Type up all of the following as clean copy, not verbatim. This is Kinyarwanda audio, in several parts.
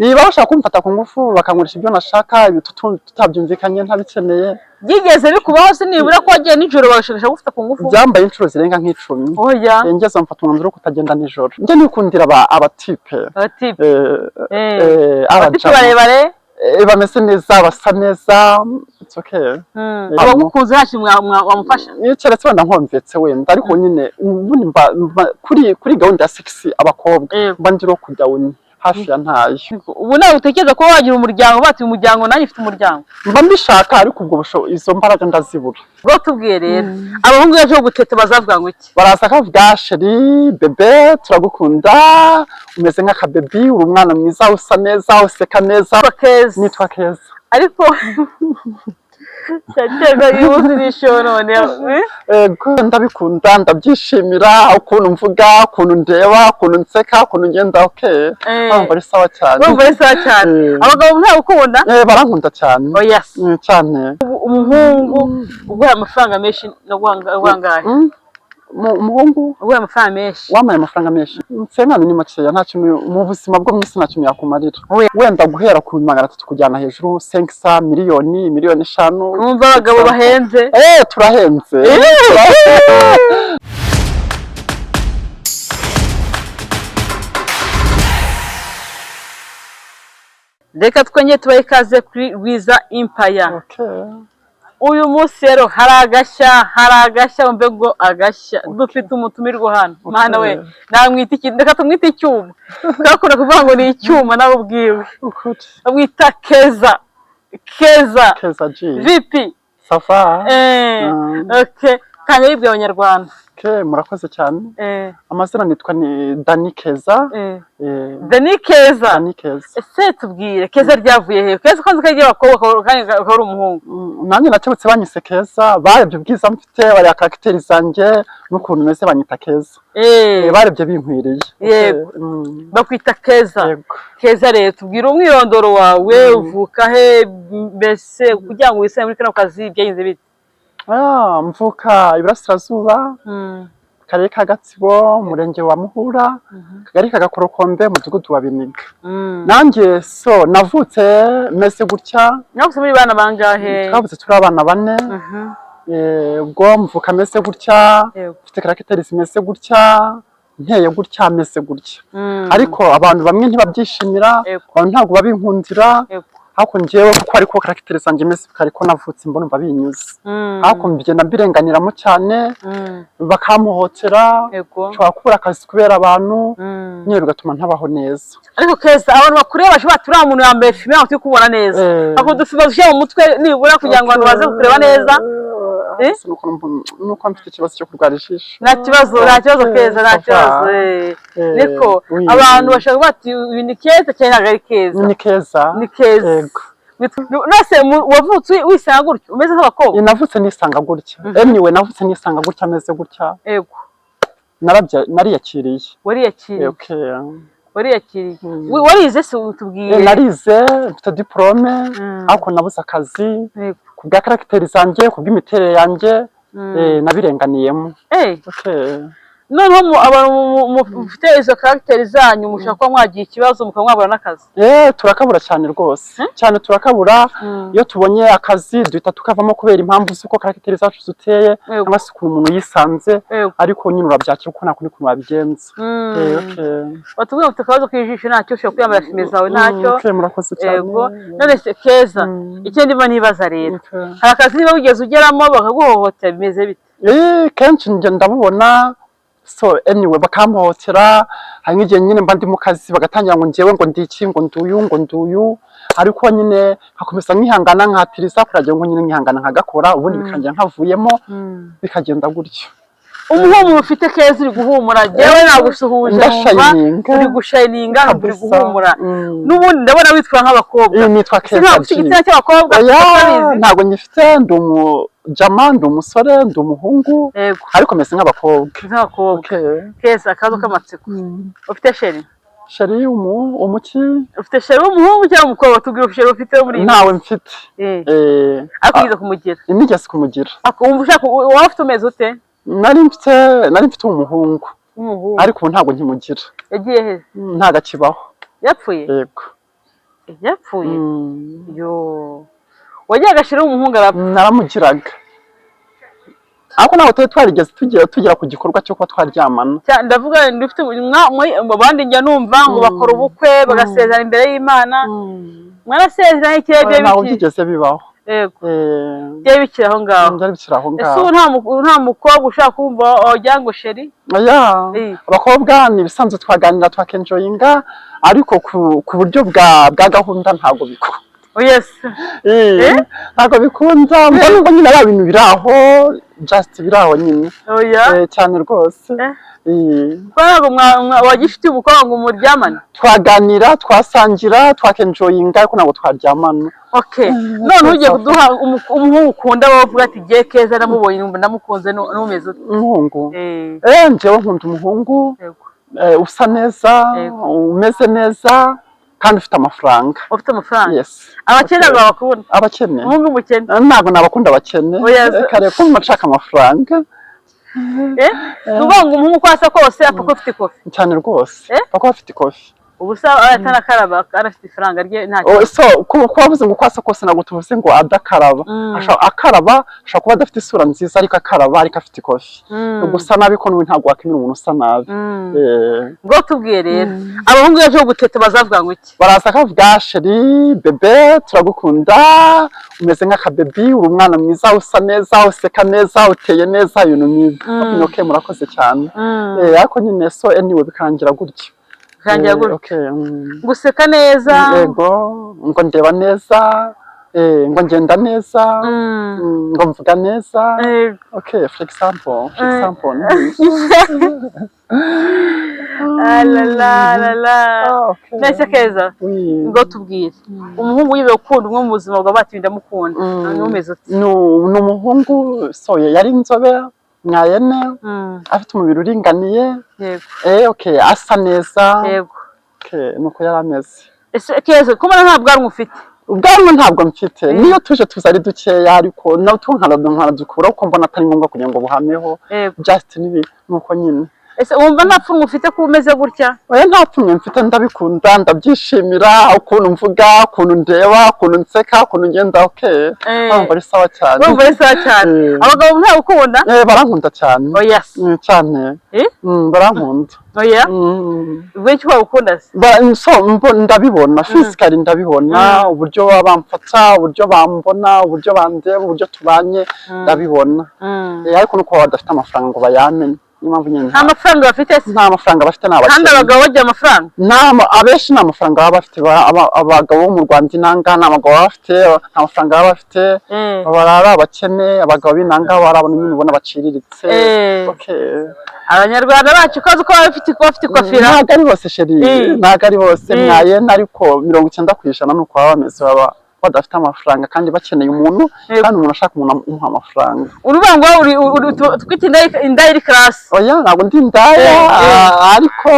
niba bashaka kumfata ku ngufu bakangurisha ibyo nashaka tutabyumvikanye ntabikeneye byigeze bikubaho se nibura ko wagiye nijoro bagashaka gufata ku ngufu byambaye inshuro zirenga nk'icumi oya ngeze mfata umwanzuro wo kutagenda nijoro njye nikundira abatipe abatipe barebare bameze neza basa neza it's okay abagukunze hashi wamufasha keretse wenda nkomvetse wenda ariko nyine kuri gahunda ya sexy abakobwa mba ndiro kudawuni hafi ya ntayo ubu nawe utekereza ko wagira umuryango bati umuryango nanjye ufite umuryango mba mbishaka ariko ubwo izo mbaraga ndazibura bwo tubwiye rero abahungu yaje gutete bazavuga ngo iki baraza kavuga sheri bebe turagukunda umeze nk'aka baby uri umwana mwiza usa neza useka neza nitwa Keza ariko cyatega yuzurisho none ndabikunda ndabyishimira ukuntu mvuga ukuntu ndeba ukuntu nseka ukuntu ngenda bari sawa cyane abagabo nta ukunda barankunda cyane cyane umuhungu uguha amafaranga menshi no guhangaye umuhungu uguha amafaranga menshi wamaye amafaranga menshi nsengana ni makeya nta kintu mu buzima bwo mwisi nta kintu yakumarira wenda guhera ku 300 kujyana hejuru 500 miliyoni 5 umva abagabo bahenze turahenze reka twenge tubaye ikaze kuri Rwiza Empire uyu munsi rero haragashya mbego agashya dufite umutumirwa hano mana we namwita iki ndeka tumwita icyuma twakora kuvuga ngo ni icyuma nawe ubwiwe amwita Keza G VP safa okay kanya yibwe abanyarwanda murakoze cyane amazina nitwa ni Dani Keza Dani Keza ese tubwire Keza ryavuye he Keza kwanza kagiye bakobwa kandi akora umuhungu nanjye nakebutse banyise Keza barebye ubwiza mfite bari akagiteri zanjye n'ukuntu meze banyita Keza barebye binkwiriye bakwita Keza rero tubwire umwirondoro wawe uvuka he mbese kugira ngo wisane muri kano kazi byagenze bite mvuka Iburasirazuba karere ka Gatsibo umurenge wa Muhura kagari ka Gakorokombe mudugudu wa Biniga nanjye navutse meze gutya navutse muri bana bangahe twavutse turi abana 4 ubwo mvuka meze gutya mfite caractère zimeze gutya nteye gutya meze gutya ariko abantu bamwe ntibabyishimira abantu ntabwo babinkundira hako njewe kuko ariko caractère zanjye meze ariko navutse mbona babinyuze hako mbigenda mbirenganiramo cyane bakamuhotera cyo kubura akazi kubera abantu nyine bigatuma ntabaho neza ariko Keza abantu bakureba bashobora turi umuntu yambaye filime aho kubona neza ako dufiba dushyira mu mutwe nibura kugira ngo abantu baze kureba neza nuko mfite ikibazo cyo kurwara ijisho nta kibazo Keza nta kibazo niko abantu bashaka bati ni Keza cyane ntabwo ari Keza ni Keza nose wavutse wisanga gutyo umeze nk'abakobwa navutse nisanga gutya navutse nisanga gutya ameze gutya nariyakiriye warize se utubwiye narize mfite diplome ariko nabuze akazi ku bwa caractère zanjye ku bw'imiterere yanjye nabirenganiyemo noneho abantu mufite izo caractère zanyu mushaka ko mwagiye ikibazo mukamwabura n'akazi turakabura cyane rwose cyane turakabura iyo tubonye akazi duhita tukavamo kubera impamvu z'uko caractère zacu zuteye cyangwa se ukuntu umuntu yisanze ariko nyine urabyakira uko nta kundi kuntu wabigenza batubwiye ufite akabazo k'ijisho ntacyo ushobora kwiyambara filime zawe ntacyo murakoze cyane none se Keza icyo ndimo nibaza rero hari akazi niba wigeze ugeramo bakaguhohotera bimeze bite kenshi ndabubona bakamuhotera hari nk'igihe nyine mba ndi mu kazi bagatangira ngo njyewe ngo ndiki ngo nduyu ariko nyine nkakomeza nkihangana nkatiriza kuragira ngo nyine nkihangana nkagakora ubundi bikangira nkavuyemo bikagenda gutyo umuhumuro ufite Keza uri guhumura jewe nagusuhuje uri gushininga uri guhumura n'ubundi ndabona witwa nk'abakobwa nitwa Keza igitsina cy'abakobwa ntabwo nyifite ndi umujama ndi umusore ndi umuhungu ariko meze nk'abakobwa Keza akazo k'amatsiko ufite sheri umuki ufite sheri w'umuhungu cyangwa umukobwa tubwire sheri ufite muri ntawe mfite ariko ugeze kumugira nigeze kumugira wumva ushaka waba ufite umeze ute nari mfite umuhungu ariko ubu ntabwo nkimugira yagiye he ntago akibaho yapfuye yapfuye yo wagiye agashiraho umuhungu arapfa naramugiraga ariko ntabwo tuba twarigeze tugera ku gikorwa cyo kuba twaryamana ndavuga ndifite abandi njya numva ngo bakora ubukwe bagasezerana imbere y'Imana mwarasezeranye ikirere ntabwo byigeze bibaho yego byari bikiri aho ngaho ese ubu nta mukobwa ushaka kumva wagira ngo sheri abakobwa ni ibisanzwe twaganira twakenjoyinga ariko ku buryo bwa gahunda ntabwo bikunda ntabwo bikunda mbona ngo nyine ari ibintu biri aho just biri aho nyine cyane rwose wagifite umukobwa ngo umuryamane twaganira twasangira twakenjoyinga ariko ntabwo twaryamana none ugiye kuduha umuhungu ukunda bavuga ati giye Keza namubonye ndamukunze n'umeze umuhungu njyewe nkunda umuhungu usa neza umeze neza kandi ufite amafaranga abakene bakunda abakene umuhungu umukene ntabwo nabakunda abakene kare ko nshaka amafaranga nuvuga ngo umuhungu uko asa kose apfa ko afite ikofi cyane rwose apfa ko afite ikofi ubusa atanakaraba arafite ifaranga rye nta so kuko wavuze ngo uko asa kose ntabwo tuvuze ngo adakaraba akaraba ashobora kuba adafite isura nziza ariko akaraba ariko afite ikofi gusa nabi ko n'ubu ntabwo wakemera umuntu usa nabi ngo tubwiye rero abahungu yaje guteta bazavuga ngo iki baraza akavuga sheri bebe turagukunda umeze nk'akabebi uri umwana mwiza usa neza useka neza uteye neza ibintu nk'ibyo murakoze cyane ariko nyine so anyway bikarangira gutyo guseka neza yego ngo ndeba neza ngo ngenda neza ngo mvuga neza for example nese Keza ngo tubwire umuhungu yibe ukunda umwe mu buzima bwa bati ndamukunda numeze uti ni umuhungu so yari inzobe mwayene afite umubiri uringaniye asa neza nuko yari ameze ese Keza kumara nta bwanwa ufite ubwanwa ntabwo mfite niyo tuje tuza ari dukeya ariko nawe nkaradukura kuko mbona atari ngombwa kugira ngo buhameho just nuko nyine ese wumva nta pfunwe ufite ko umeze gutya nta pfunwe mfite ndabikunda ndabyishimira ukuntu mvuga ukuntu ndeba ukuntu nseka ukuntu ngenda urumva ari sawa cyane abagabo ntabukunda barankunda cyane cyane barankunda benshi babukunda ndabibona physically ndabibona uburyo bamfata uburyo bambona uburyo bandeba uburyo tubanye ndabibona ariko nuko badafite amafaranga ngo bayamenye nta mafaranga bafite nta mafaranga bafite kandi abagabo bagira amafaranga abenshi nta mafaranga baba bafite abagabo bo mu Rwanda inanga nta bagabo baba bafite nta mafaranga baba bafite baba ari abakene abagabo b'inanga barabona nyine ubona baciriritse abanyarwanda bacu uko baba bafite ikofira ntabwo ari bose sheri ntabwo ari bose mwayene ariko 90% nuko baba bameze baba badafite amafaranga kandi bakeneye umuntu kandi umuntu ashaka umuntu umuha amafaranga uruvuga ngo twite indaya class ntabwo ndi indaya ariko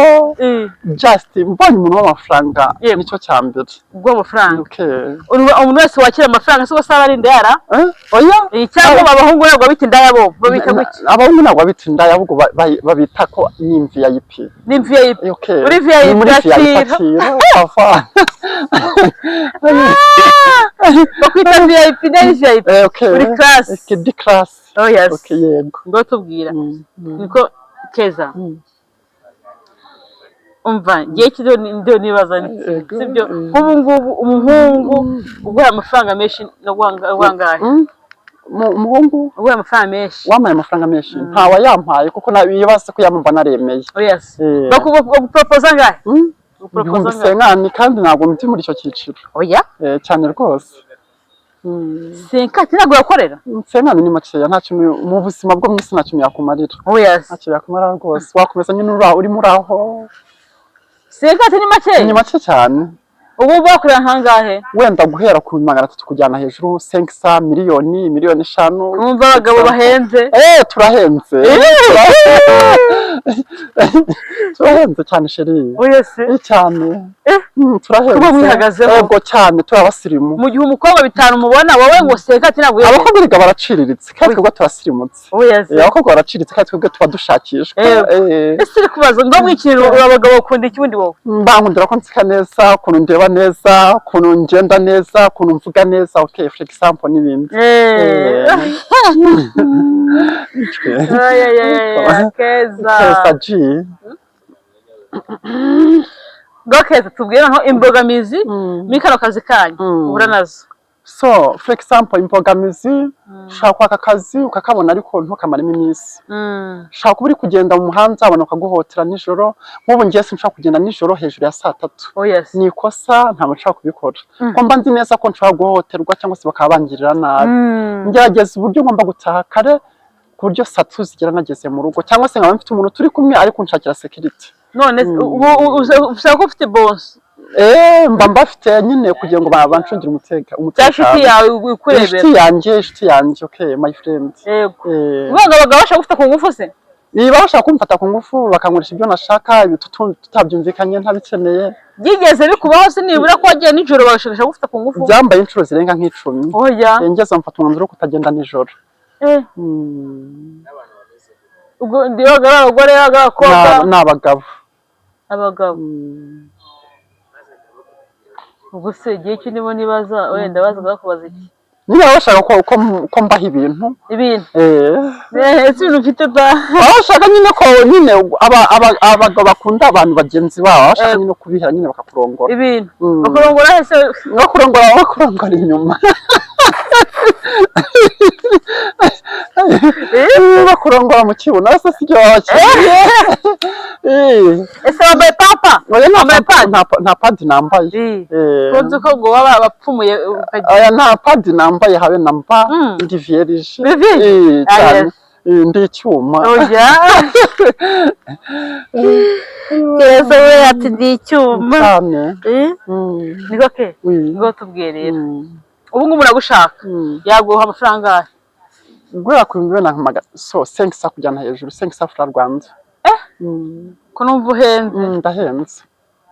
just mbonye umuntu w'amafaranga nicyo cya mbere ubwo amafaranga umuntu wese wakira amafaranga siko saba ari indaya cyangwa abahungu ntabwo babita indaya bo babita guki abahungu ntabwo babita indaya ahubwo babita ko ni VIP uri VIP bakwita VIP na VIP uri class di class yego ngo tubwira niko Keza umva ngiye kido ndio nibaza sibyo ubu ngubu umuhungu uguha amafaranga menshi no guhangaye umuhungu uguha amafaranga menshi wamaye amafaranga menshi ntawa yampaye kuko nabiyibase ko yamumva naremeye bakupropose ngahe senkani kandi ntabwo mti muri icyo cyiciro cyane rwose senkati ntabwo yakorera senkani ni makeya nta kintu mu buzima bwo mu isi nta kintu yakumarira ntacyo yakumarira rwose wakomeza nyine uri muri aho senkati ni makeya ni make cyane ubu bakorera nkangahe wenda guhera ku 300 kujyana hejuru 500 miliyoni 5 umva abagabo bahenze turahenze turahenze cyane sheri oya se cyane turahenze kuba mwihagazeho yego cyane turabasirimu mu gihe umukobwa bitanu mubona wowe ngo seka ati ntabwo abakobwa biga baraciriritse kandi twebwe turasirimutse oya se abakobwa baraciriritse kandi twebwe tuba dushakishwa ese uri kubaza ngo mwikiriro abagabo bakunda iki bundi wowe bankundira ko nseka neza ukuntu ndeba neza ukuntu ngenda neza ukuntu mvuga neza okay for example n'ibindi keza ji Gokeza tubwira nko imbogamizi muri kano kazi kanyu ubura nazo so for example imbogamizi ushaka kwaka akazi ukakabona ariko ntukamaremo iminsi ushaka kuba uri kugenda mu muhanda abantu bakaguhotera nijoro nk'ubu ngiye sinshaka kugenda nijoro hejuru ya 3:00 ni ikosa nta nshaka kubikora ko mba nzi neza ko nshaka guhohoterwa cyangwa se bakabangirira nabi ngerageza uburyo ngomba gutaha kare ku buryo 3:00 zigera nageze mu rugo cyangwa se nkaba mfite umuntu turi kumwe ariko nshakira security none ushaka ko ufite boss mba mbafite nyine kugira ngo bancungire umutekano inshuti yawe ukurebera inshuti yanjye okay my friend ubanga abagabo bashaka gufata ku ngufu se niba bashaka kumfata ku ngufu bakangurisha ibyo nashaka tutabyumvikanye ntabikeneye byigeze bikubaho se nibura ko wagiye nijoro bashaka gufata ku ngufu byambaye inshuro zirenga nk'icumi oya ngeze mfata umwanzuro wo kutagenda nijoro ubwo ndibaga abagore abakobwa n'abagabo ubwo se igihe kinimo nibaza wenda bazaga kubaza iki niba bashaka ko mbaha ibintu ese ibintu mfite bashaka nyine ko nyine abagabo bakunda abantu bagenzi babo bashaka nyine kubihera nyine bakakurongora ibintu bakurongora hese bakurongora inyuma bakurongora mu kibuno ese sibyo wabakeneye ese wambaye papa nta padi nambaye kunzi ko ngo waba bapfumuye aya nta padi nambaye habe na mba ndi vierge cyane ndi icyuma keza we ati ndi icyuma cyane niko ke ngo tubwirira ubu ngubu muragushaka yaguha amafaranga guhera ku 500 kujyana hejuru 500 francs Rwanda ko numva uhenze ndahenze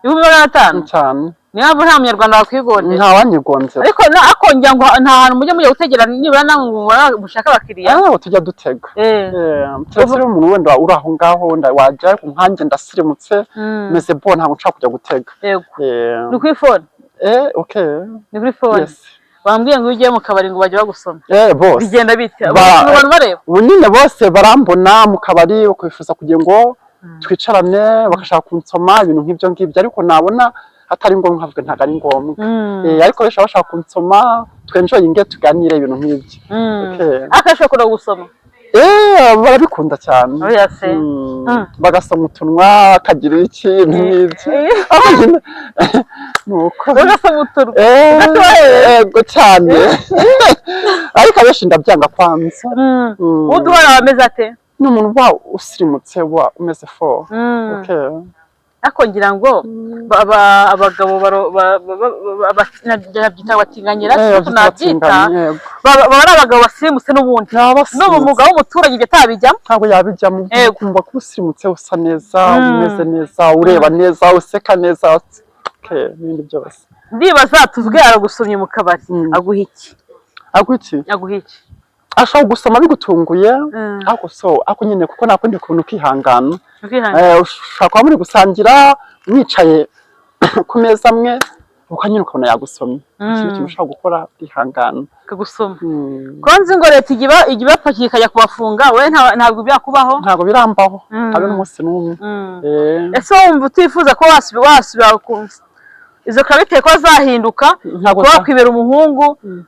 500 cyane niba nta munyarwanda wakwigondera nta wanyigondera ariko akongera ngo nta hantu mujye gutegera nibura namwe mushaka abakiriya tujya dutega turasire umuntu wenda uri aho ngaho wenda wajya nkanjye ndasirimutse meze bo ntabwo nshaka kujya gutega ni kuri phone okay ni kuri phone bambwiye ngo ujye mu kabari ngo bajye bagusoma bose bigenda bite abantu bareba ubu nyine bose barambona mu kabari bakwifuza kugira ngo twicarane bakashaka kunsoma ibintu nk'ibyo ngibyo ariko nabona atari ngombwa nkavuga ntago ari ngombwa ariko benshi bashaka kunsoma twenjoyinge tuganire ibintu nk'ibyo akashobora gusoma barabikunda cyane bagasoma utunwa akagira ikintu nk'ibyo nuko bagasoma utunwa yego cyane ariko abenshi ndabyanga kwanza uduhora ameze ate ni umuntu usirimutse umeze fo ariko ngira ngo abagabo babyita batinganyira nabyita baba ari abagabo basirimutse n'ubundi n'ubu umugabo w'umuturage ibyo atabijyamo ntabwo yabijyamo kumva ko usirimutse usa neza umeze neza ureba neza useka neza n'ibindi byose ndibaza tuvuge aragusomye mu kabari aguha iki ashobora gusoma bigutunguye ako nyine kuko nakundi kuntu ukihangana ushobora kuba muri gusangira mwicaye ku meza amwe ukanyura ukabona yagusomye ikintu kimwe ushobora gukora ukihangana akagusoma ko nzi ngo leta ijya ibapakiye ikajya kubafunga we ntabwo byakubaho ntabwo birambaho habe n'umunsi n'umwe ese wumva utifuza ko wasubira izo karite ko zahinduka ko wakwibera umuhungu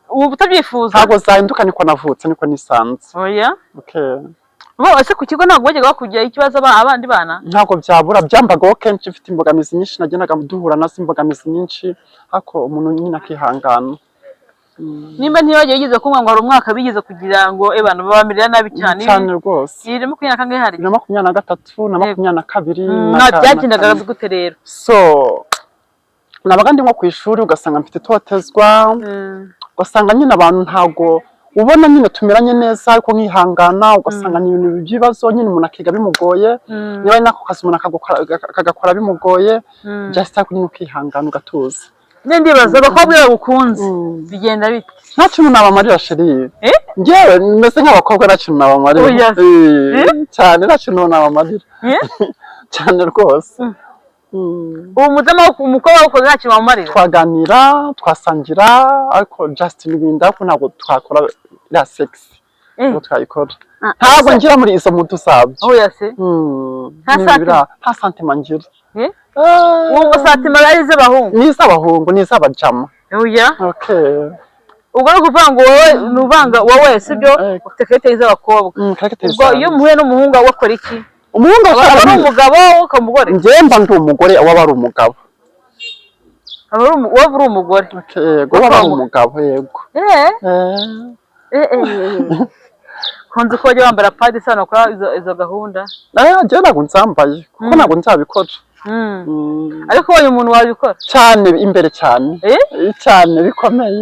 ubu utabyifuza ntabwo zahinduka niko navutse niko nisanze oya ese ku kigo ntabwo wajyaga bakujya ikibazo abandi bana ntabwo byabura byambagaho kenshi mfite imbogamizi nyinshi nagendaga duhura nazo imbogamizi nyinshi ariko umuntu nyine akihangana nimba ntibagiye bigeze kumva ngo hari umwaka bigeze kugira ngo abantu babamirira nabi cyane rwose 2023 hari 2023 na 2022 byagendaga gute rero so nabaga ndi nko ku ishuri ugasanga mfite itotezwa ugasanga nyine abantu ntago ubona nyine tumeranye neza ariko nkihangana ugasanga ni ibintu by'ibibazo nyine umuntu akiga bimugoye niba ari nako kazi umuntu akagakora bimugoye just ariko nyine ukihangana ugatuza ndibaza abakobwa bagukunze bigenda bite nta kintu nabamarira sheri njyewe meze nk'abakobwa nta kintu nabamarira cyane nta kintu nabamarira cyane rwose ubu mudamu umukobwa wakoze nta kintu wamumarira twaganira twasangira ariko just n'ibindi ariko ntabwo twakora iriya sexy ntabwo twayikora ntabwo ngira muri izo mudu zabyo nta santima ngira ubu santima ari iz'abahungu ni iz'abahungu ni iz'abajama ubwo ni ukuvuga ngo wowe nuvanga wowe sibyo ufite karite z'abakobwa ubwo iyo muhuye n'umuhungu wakora iki umuhungu aba ari umugabo ukamugore njye mba ndi umugore waba ari umugabo waba uri umugore yego waba ari umugabo yego kunze ko wajya wambara padi isa nokora izo gahunda njye ntabwo nzambaye kuko ntabwo nzabikora ariko wowe umuntu wabikora cyane imbere cyane cyane bikomeye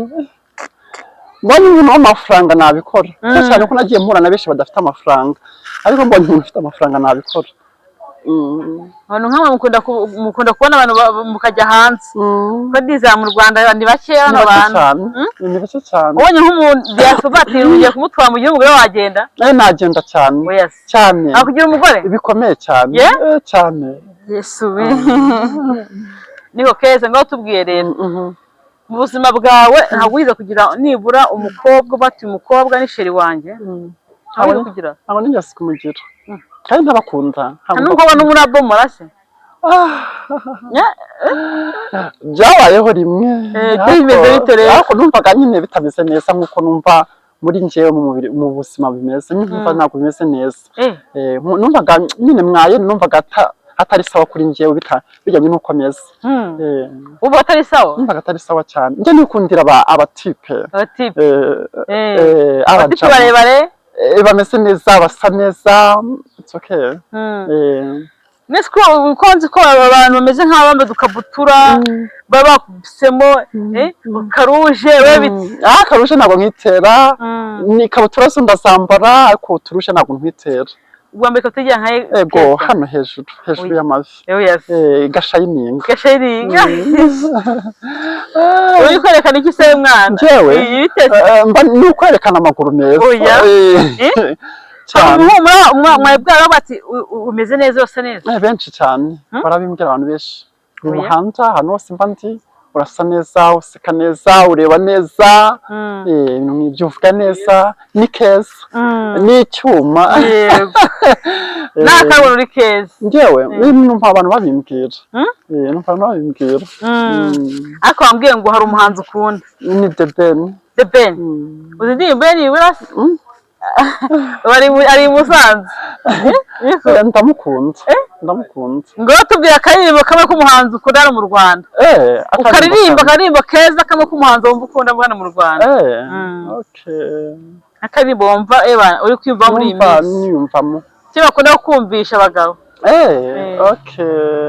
mbonye umuntu w'amafaranga nabikora cyane ko nagiye mpura na benshi badafite amafaranga ariko mbonye umuntu ufite amafaranga nabikora abantu nk'aba mukunda kubona abantu mukajya hanze ko diza mu Rwanda ni bakeya hano abantu ni bake cyane ubonye nk'umuntu yasobatira ugiye kumutwara mu gihugu rero wagenda nagenda cyane cyane akugira umugore bikomeye cyane cyane Yesu we niko keza ngaho tubwiye rero mu buzima bwawe ntabwo wiza kugira nibura umukobwa bati umukobwa ni sheri wanjye ntabwo kugira ntabwo nigeze kumugira kandi ntabakunda nubwo ubona umurabomora se byabayeho rimwe ariko numvaga nyine bitameze neza nk'uko numva muri njyewe mu buzima bimeze numva ntabwo bimeze neza numvaga nyine mwaye numvaga atari sawa kuri njyewe bijyanye n'uko ameze ubu atari sawa numvaga atari sawa cyane njye nikundira abatipe abatipe barebare bameze neza basa neza it's okay nese ko nzi ko abantu bameze nk'abambaye udukabutura baba bakubisemo karuje karuje ntabwo nkitera ni ikabutura zo ndazambara ariko uturuje ntabwo nkitera Ugomba kutegera nka ego hano hejuru y'amavi gashayininga uri kwerekana iki se mwana njyewe ni ukwerekana amaguru meza cyane mwebwara bati umeze neza yose neza benshi cyane barabimbwira abantu benshi mu muhanda ahantu hose mba ndi urasa neza useka neza ureba neza ibintu uvuga neza ni keza ni icyuma nakabona uri keza njyewe numva abantu babimbwira ariko wambwiye ngo hari umuhanzi ukunda ni The Ben uzi indirimbo ye nibura ari i Musanze ndamukunda ngo tubwire akaririmbo kamwe k'umuhanzi ukunda hano mu Rwanda ukaririmba akaririmbo keza kamwe k'umuhanzi wumva ukunda hano mu Rwanda akaririmbo wumva uri kwiyumva muri iyi minsi cyo bakunda kumvisha abagabo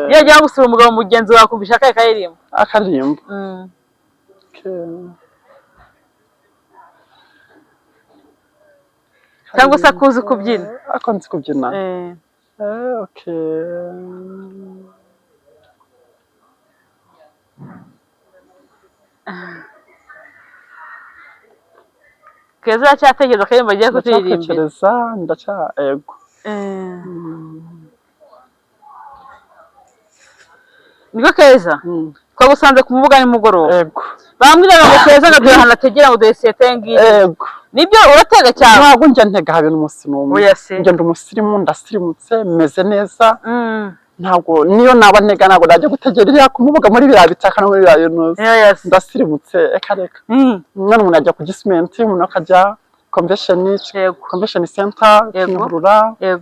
iyo agiye gusura umugabo mugenzi wawe akumvisha akahe akaririmbo cyangwa se akuzi kubyina ako nzi kubyina keza aracyatekereza akaririmbo agiye kuririmba ego niko keza twagusanze ku mubuga nimugoroba bambwiraga ngo keza ngo duhe ahantu ategera ngo duhe siyete ngiyi nibyo uratega cyane ntabwo njya ntega habe n'umunsi n'umwe njya ndi umusirimu ndasirimutse meze neza ntabwo niyo naba ntega ntabwo najya gutegera iriya ku mubuga muri biriya bitaka no muri biriya yunusi ndasirimutse reka umwana umuntu ajya ku gisimenti umuntu akajya convention center Kimihurura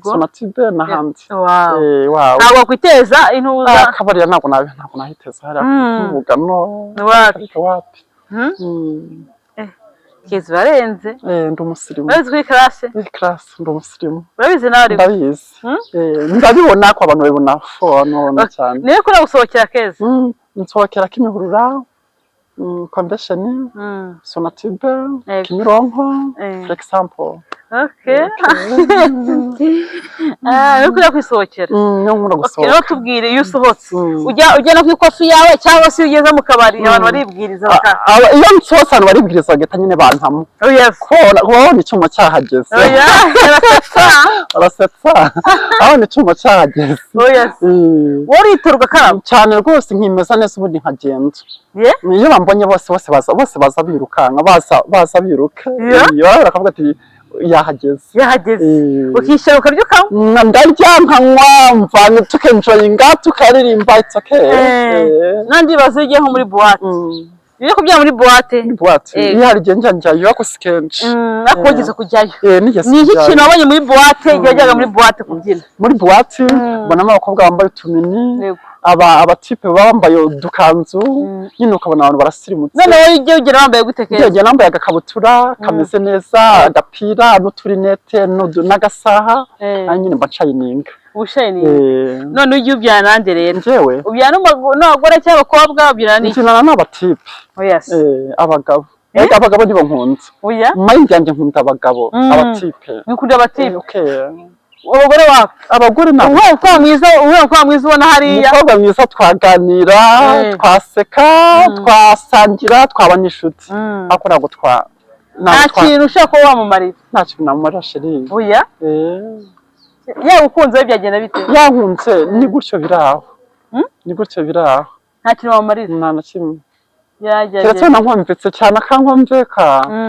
Sonatube n'ahandi ntabwo wakwiteza intuza akabarira ntabwo nahiteza hariya kuvuga no wapi keza barenze ndi umusirimu urabizi kuri classe ndi umusirimu urabizi nawe ariko ndabizi ndabibona ko abantu babibona none cyane niyo kuri gusohokera keza nsohokera Kimihurura Convention, Sonatube, Kimironko, for example. Okay. Nuko yakwisohokera. Nkunda gusohoka. Rero tubwire iyo usohotse. Ujya no kwikofi yawe cyangwa se ugeze mu kabari abantu baribwiriza baka. Iyo nsohotse abantu baribwiriza bageta nyine bantamo. Oh yes. Ko ni cyuma cyahageze. Oh yeah. Arasetsa. Aho ni cyuma cyahageze. Oh yes. Woriturwa karabo. Cyane rwose nkimeza neza ubundi nkagenda. Iyo bambonye bose baza birukanka baza biruka. Iyo bakavuga ati yahageze ukishyura ukabyuka ndarya nkanywa mvana tukenjoyinga tukaririmba it's okay nandi bazigiye nko muri boîte iyo kubya muri boîte iyo hari genja njyayo akusikenje akogeze kujyayo ni iki nigeze kintu wabonye muri boîte yajyaga muri boîte kubyina muri boîte mbona abakobwa bambaye utumini abatipe bambaye udukanzu nyine ukabona abantu barasirimutse none ujye ugira bambaye gutekera ujye nambaye agakabutura kameze neza agapira n'uturinete n'agasaha nyine mbacayininga ubushayininga none ujye ubyana nande rero njyewe ubyana n'abagore cyangwa abakobwa ubyana n'iki njyana n'abatipe abagabo abagabo nibo nkunda mayindi yanjye nkunda abagabo abatipe nkunda abatipe abagore wawe abagore nabo kwa mwiza ubona hariya umukobwa mwiza twaganira twaseka twasangira twabana inshuti ariko ntabwo nta kintu ushaka ko wamumarira nta kintu namumarira sheri oya yewe ukunze byagenda bite yankunze ni gutyo biraho nta kintu wamumarira nta na kimwe keretse nankomvetse cyane akankomveka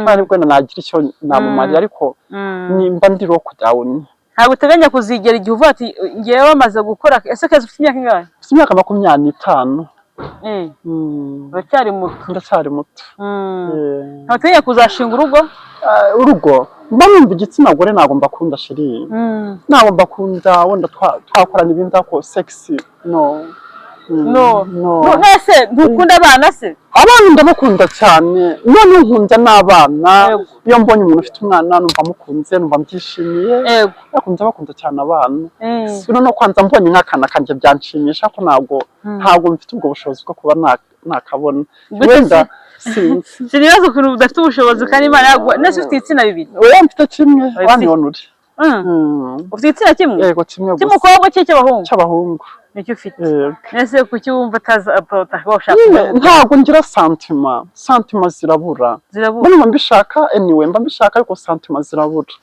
aribwo nagira icyo namumarira ariko nimba ndi roko dawuni ntabwo uteganya kuzigera igihe uvuga ati ngewe bamaze gukora ese keza ufite imyaka ingahe? Ufite imyaka 25. Uracyari muto. Ndacyari muto. Ntabwo uteganya kuzashinga urugo mba numva igitsina gore ntabwo mbakunda sheri ntabwo mbakunda wenda twakorana ibindi ako sexy no nese ntukunda abana se abana ndabakunda cyane none nkunda n'abana iyo mbonye umuntu ufite umwana numva mukunze numva mbyishimiye bakunze bakunda cyane abana sino no kwanza mbonye nk'akana kanje byanshimisha ko ntabwo mfite ubwo bushobozi bwo kuba nakabona wenda sinibaza ukuntu udafite ubushobozi kandi Imana yaguha nese ufite ibitsina bibiri oya mfite kimwe wanibonure ufite igitsina kimwe yego kimwe gusa cy'umukobwa cy'abahungu nicyo ufite nese kuki wumva ntabwo ngira santima zirabura mba mbishaka anyway mba mbishaka ariko santima zirabura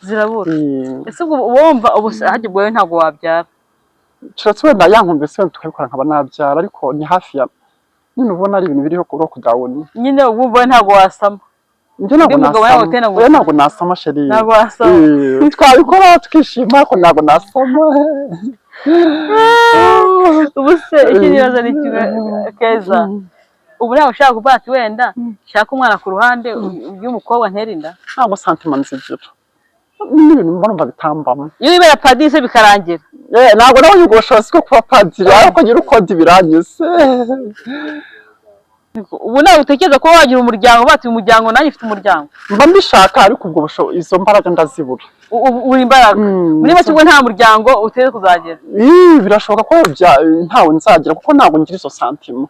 ese wumva hajya ubwo ntabwo wabyara keretse wenda yankumvise wenda tukabikora nkaba nabyara ariko ni hafi ya nyine ubona ari ibintu biriho kuri kudawuni nyine wumva ntabwo wasama njye ntabwo nasama sheri ntabwo wasama twabikora tukishima ariko ntabwo nasama ubu se iki nibaza ni kimwe keza ubu ntabwo ushaka kuvuga ati wenda shaka umwana ku ruhande y'umukobwa ntera inda ntabwo santima nzigira n'ibintu mbona bitambamo iyo wibera padiri se bikarangira ntabwo nawe uyu ubushobozi bwo kuba padiri ariko nyiri ukodi biranyuze ubu nawe utekereza ko wagira umuryango bati umuryango nanjye ufite umuryango mba mbishaka ariko ubwo bushobozi izo mbaraga ndazibura uri imbaraga muri make ubwo nta muryango uteze kuzagera birashoboka ko ntawe nzagira kuko ntabwo ngira izo santima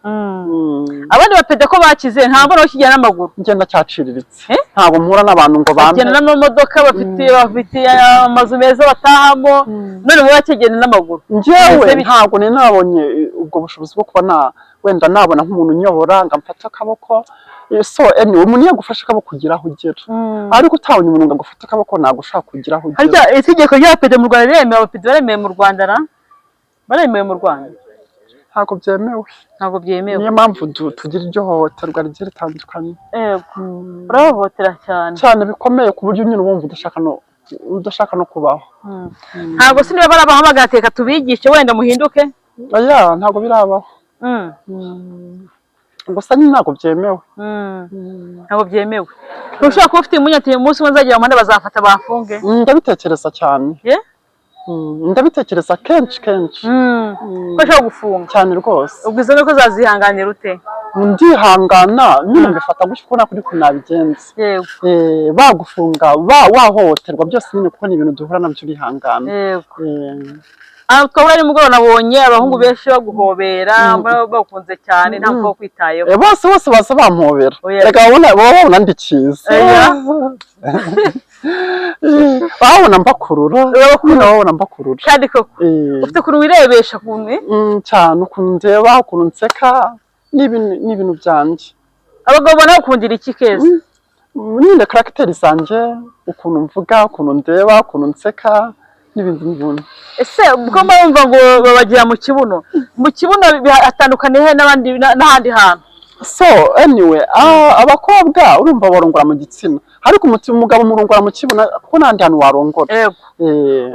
abandi bapede ko bakize nta mbona bakigenda n'amaguru ngenda cyaciriritse ntabwo mpura n'abantu ngo bambe bagenda n'amamodoka bafite amazu meza batahamo none bo bakigenda n'amaguru njyewe ntabwo nabonye ubwo bushobozi bwo kuba wenda nabona nk'umuntu unyobora ngo amfate akaboko so anyway umuntu yagufasha akaboko kugira aho ugera ariko utabonye umuntu ngo agufate akaboko ntabwo ushaka kugira aho ugera harya itegeko rya pede mu Rwanda riremewe abapede baremewe mu Rwanda baremewe mu Rwanda ntabwo byemewe niyo mpamvu tugira iryo hohoterwa rigiye ritandukanye urahohotera cyane bikomeye ku buryo nyine wumva udashaka no kubaho ntabwo se niba barabahamagara teka tubigishe wenda muhinduke ntabwo birabaho gusa ntabwo byemewe ntushobora kuba ufite umunyateye umunsi umwe nzagira amande bazafata bafunge ndabitekereza cyane ndabitekereza kenshi ko ushobora gufunga cyane rwose ubwo izo nuko uzazihanganira ute ndihangana nyine mbifata gutyo uko nakuri kunabigenza bagufunga wahohoterwa byose nyine kuko ni ibintu duhura nabyo urihangana twabura nimugoroba nabonye abahungu benshi baguhobera bakunze cyane ntabwo wo kwitayeho bose basa bampobera reka babona ndi cyiza babona mbakurura kandi koko ufite ukuntu wirebesha kuntu cyane ukuntu ndeba ukuntu nseka n'ibintu byanjye abagabo banakundira iki keza nyine karagiteri zanjye ukuntu mvuga ukuntu ndeba ukuntu nseka n'ibindi n'ibindi ese ubwo murumva ngo babagira mu kibuno atandukaniye n'ahandi hantu so anyway abakobwa urumva barongora mu gitsina ariko umugabo murongora mu kibuno kuko n'ahandi hantu warongora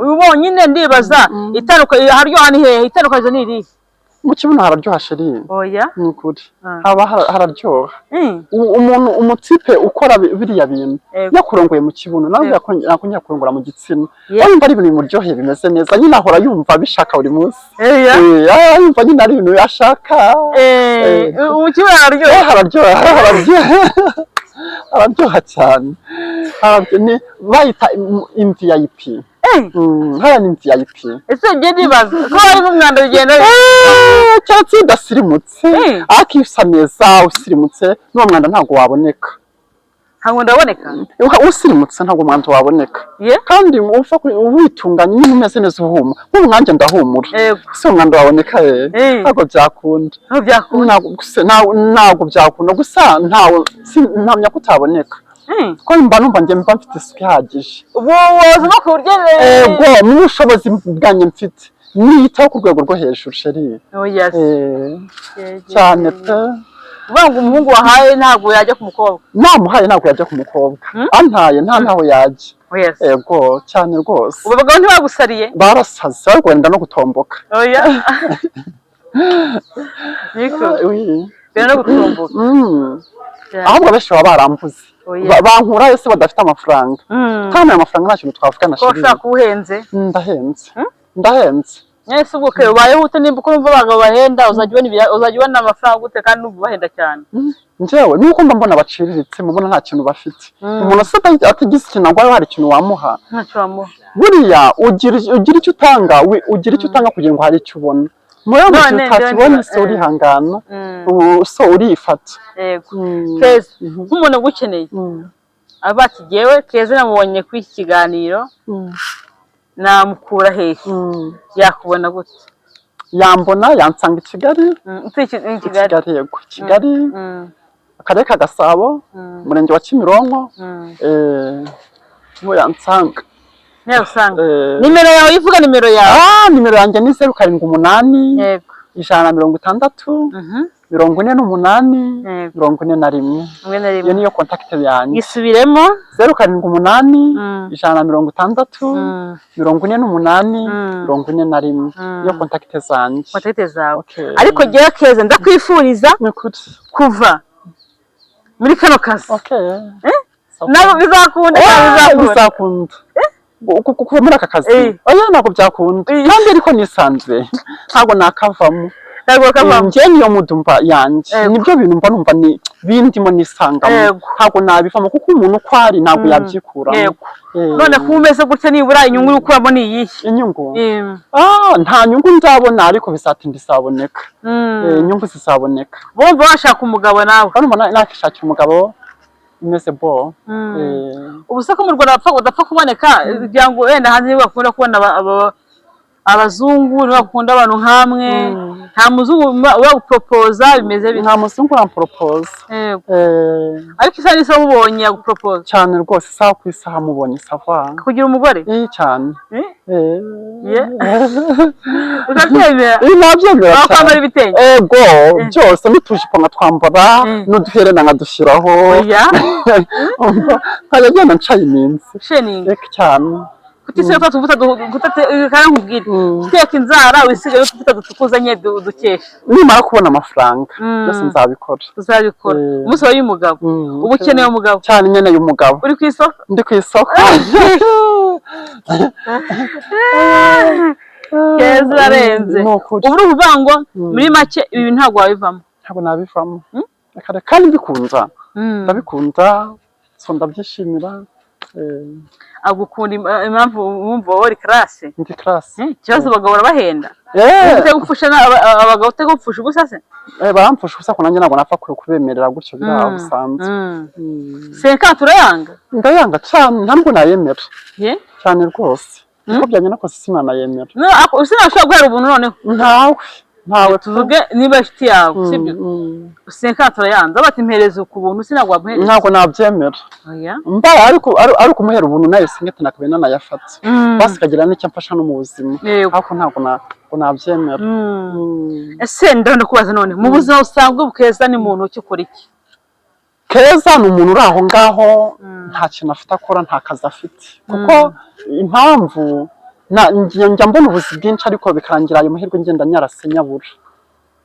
uyu bonyine ndibaza haryoha ni hehe itandukanye ni irihe mu kibuno hararyoha sheri oya ni ukuri hararyoha umuntu umutipe ukora biriya bintu yakurongoye mu kibuno nawe yakongera kurongora mu gitsina yumva ari ibintu bimuryoheye bimeze neza nyine ahora yumva bishaka buri munsi yumva nyine ari ibintu yashaka mu kibuno hararyoha cyane bayita VIP hariya ni VIP ese njye ndibaza ko hari n'umwanda ugenda cyangwa se udasirimutse ariko iyo usa neza usirimutse n'uwo mwanda ntabwo waboneka ntabwo ndaboneka usirimutse ntabwo umwanda waboneka kandi witunganya nyine umeze neza uhuma nk'ubu nanjye ndahumura si umwanda waboneka ntabwo byakunda ntabwo byakunda gusa ntamenya ko utaboneka ko mba numva njye mba mfite isuku ihagije ubuvuzi no ku buryo n'ubushobozi bwanjye mfite niyitaho ku rwego rwo hejuru sheri cyane pe uvuga ngo umuhungu wahaye ntabwo yajya ku mukobwa namuhaye ntabwo yajya ku mukobwa antaye ntaho yajya yego cyane rwose ubu bagabo ntibagusariye barasaze ariko wenda no gutomboka niko bera no gutomboka ahubwo benshi baba barambuze bankura ese badafite amafaranga kandi ayo mafaranga nta kintu twavugana sheri ko ushaka uhenze ndahenze ese ubwo ke ubayeho ute nimba uko urumva abagabo bahenda uzajya ubona amafaranga gute kandi numva bahenda cyane njyewe nuko mba mbona baciriritse mubona nta kintu bafite umuntu se atagize ikintu agwaye hari ikintu wamuha ntacyo wamuha buriya ugira icyo utanga kugira ngo hari icyo ubona muri abo kintu utakibona se urihangana so urifata keza nk'umuntu ugukeneye aba ati jyewe keza namubonye kuri iki kiganiro namukura hehe yakubona gute yambona yansanga i Kigali yego Kigali akarere ka Gasabo umurenge wa Kimironko niho yansanga nimero yawe ivuga nimero yawe nimero yanjye ni 078 yego 160 48 41 iyo niyo contact yanjye isubiremo 078 160 48 41 iyo contact zawe ariko jyewe keza ndakwifuriza kuva muri kano kazi nabo bizakunda kuva muri aka kazi oya ntabwo byakunda kandi ariko nisanzwe ntabwo nakavamo njye niyo mudumba yanjye nibyo bintu mba numva bindimo nisangamo ntabwo nabivamo kuko umuntu uko ari ntabwo yabyikuramo none kuba umeze gutya nibura inyungu uri gukuramo ni iyihe inyungu nta nyungu nzabona ariko bizatinda isaboneka inyungu zizaboneka bumva washaka umugabo nawe nakishakira umugabo imeze bo ubu se ko mu Rwanda udapfa kuboneka kugira ngo wenda hanze bakunda kubona abazungu bakunda abantu nkamwe nta muzungu uraguporopoza bimeze bite nta muzungu uramuporopoza ariko isaha n'isaha umubonye yaguporopoza cyane rwose isaha ku isaha mubonye sava kugira umugore cyane urabyemera nabyemera kwambara ibitenge ego byose n'utujipo nkatwambara n'uduherena nkadushyiraho nkajya agenda ncaye iminsi cyane kutise ko tuvuta kandi nkubwire uteka inzara wisigaye utuvuta dutukuzanye dukesha nimara kubona amafaranga byose nzabikora uzabikora umunsi wawe y'umugabo uba ukeneye umugabo cyane nyene y'umugabo uri ku isoko ndi ku isoko keza urarenze ubu uri uvuga muri make ibi ntabwo wabivamo ntabwo nabivamo kandi mbikunda ndabikunda so ndabyishimira agukunda impamvu wumva wari classe ndi classe ikibazo bagahora bahenda utagupfusha abagabo utagupfusha ubusa se baramfusha ubusa ko nanjye ntabwo napfa kubemerera gutyo biraho busanzwe senka turayanga ndayanga cyane ntabwo nayemera cyane rwose uko byanye no kose sinanayemera usinashobora guhera ubuntu noneho ntawe tuvuge niba inshuti yawe sibyo senka turayanga bati impereza ku buntu sinagwa muhereza ntabwo nabyemera mbaye ariko kumuhera ubuntu nayo singete nakabena nayafata basikagira n'icyo mfasha no mu buzima ariko ntabwo nabyemera ese ndabona kubaza none mu buzima usanzwe bukeza ni muntu ukora iki Keza ni umuntu uri aho ngaho nta kintu afite akora nta kazi afite kuko impamvu njya mbona ubuzi bwinshi ariko bikarangira ayo mahirwe ngenda nyarasenyabura